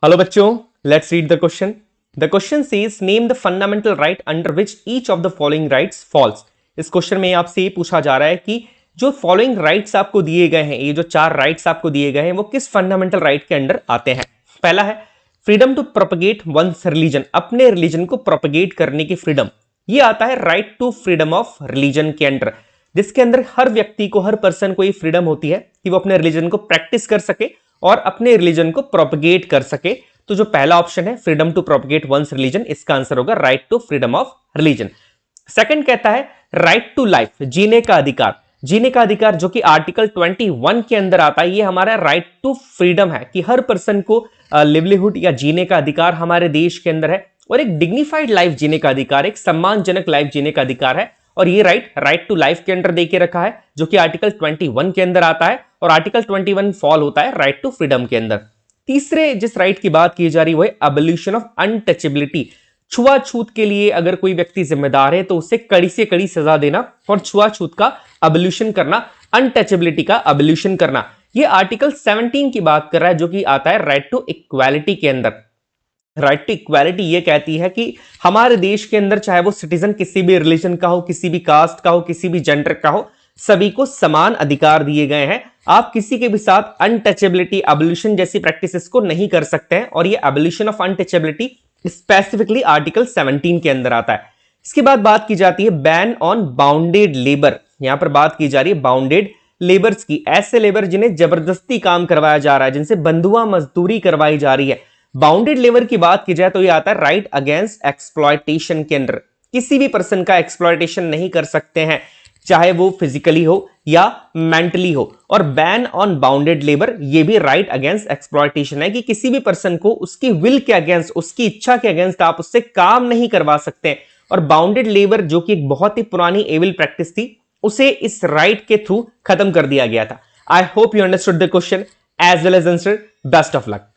Hello बच्चों, let's read the question. The question says name the fundamental right under which each of the following rights falls. इस question में आपसे ये पूछा जा रहा है कि जो फॉलोइंग राइट्स आपको दिए गए हैं, ये जो 4 राइट्स आपको दिए गए हैं, वो किस फंडामेंटल राइट के अंडर आते हैं. पहला है freedom to propagate one's religion, अपने रिलीजन को प्रोपगेट करने की फ्रीडम. ये आता है right to freedom of religion के अंडर, जिसके अंदर हर व्यक्ति को, हर पर्सन को ये फ्रीडम होती है कि वो अपने रिलीजन को प्रैक्टिस कर सके और अपने रिलीजन को प्रोपगेट कर सके. तो जो पहला ऑप्शन है freedom to propagate one's religion, इसका आंसर होगा right to freedom of religion. Second कहता है राइट टू लाइफ, जीने का अधिकार. जीने का अधिकार जो कि आर्टिकल 21 के अंदर आता है, ये हमारा राइट टू फ्रीडम है कि हर पर्सन को लिवलीहुड या जीने का अधिकार हमारे देश के अंदर है, और एक डिग्निफाइड लाइफ जीने का अधिकार, एक सम्मानजनक लाइफ जीने का अधिकार है. और ये राइट टू लाइफ के अंदर देके रखा है, जो कि आर्टिकल 21 के अंदर आता है, और आर्टिकल 21 फॉल होता है राइट टू फ्रीडम के अंदर. तीसरे जिस राइट की बात की जा रही है वो है अबोल्यूशन ऑफ अनटचेबिलिटी. छुआछूत के लिए अगर कोई व्यक्ति जिम्मेदार है तो उसे कड़ी से कड़ी सजा देना और छुआछूत का अबोल्यूशन करना, अनटचेबिलिटी का अबोल्यूशन करना. ये आर्टिकल 17 की बात कर रहा है, जो कि आता है राइट टू इक्वालिटी के अंदर. राइट टू इक्वालिटी ये कहती है कि हमारे देश के अंदर चाहे वो सिटीजन किसी भी रिलीजन का हो, किसी भी कास्ट का हो, किसी भी जेंडर का हो, सभी को समान अधिकार दिए गए हैं. आप किसी के भी साथ अनटचेबिलिटी, अबोल्यूशन जैसी प्रैक्टिसेस को नहीं कर सकते हैं, और ये अबोल्यूशन ऑफ अनटचेबिलिटी स्पेसिफिकली आर्टिकल 17 के अंदर आता है. इसके बाद बात की जाती है बैन ऑन बाउंडेड लेबर. यहां पर बात की जा रही है बाउंडेड लेबर्स की, ऐसे लेबर जिन्हें जबरदस्ती काम करवाया जा रहा है, जिनसे बंधुआ मजदूरी करवाई जा रही है. बाउंडेड लेबर की बात की जाए तो ये आता है राइट अगेंस्ट एक्सप्लॉयटेशन के अंदर. किसी भी पर्सन का एक्सप्लॉयटेशन नहीं कर सकते हैं, चाहे वो फिजिकली हो या मेंटली हो. और बैन ऑन बाउंडेड लेबर ये भी राइट अगेंस्ट एक्सप्लॉयटेशन है कि किसी भी पर्सन को उसकी विल के अगेंस्ट, उसकी इच्छा के अगेंस्ट आप उससे काम नहीं करवा सकते. और बाउंडेड लेबर जो कि एक बहुत ही पुरानी एविल प्रैक्टिस थी, उसे इस राइट के थ्रू खत्म कर दिया गया था. I hope you understood the question as well as answer. Best of luck.